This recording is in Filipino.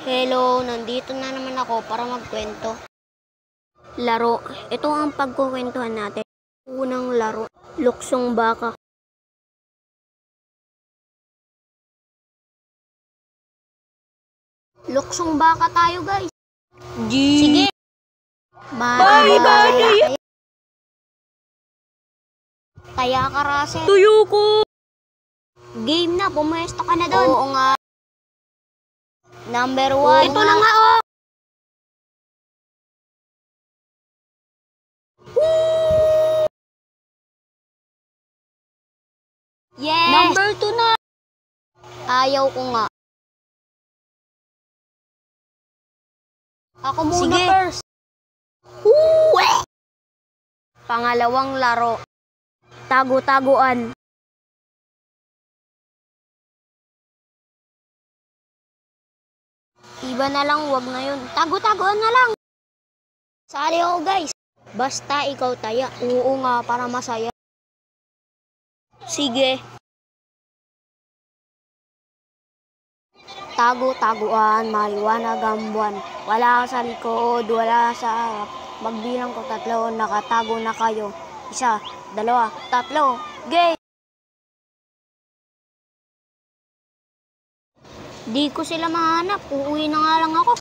Hello, nandito na naman ako para magkwento. Laro. Ito ang pagkukwentuhan natin. Unang laro, luksong baka. Luksong baka tayo, guys. Sige. Bye. Taya ka, Russell. Tuyo ko! Game na, pumuesto ka na doon. Oo nga. Number 1. Ito na nga, oh. Yes! Number 2 na. Ayaw ko nga. Ako muna first. Pangalawang laro. Tago-taguan. Iba na lang, wag na yun. Tago-taguan na lang. Sali ako, guys. Basta ikaw taya. Oo nga, para masaya. Sige. Tago-taguan, maliwanag ang buwan. Wala ka sa likod, wala sa harap. Magbilang ko 3, nakatago na kayo. 1, 2, 3. Game! Di ko sila mahanap. Uuwi na nga lang ako.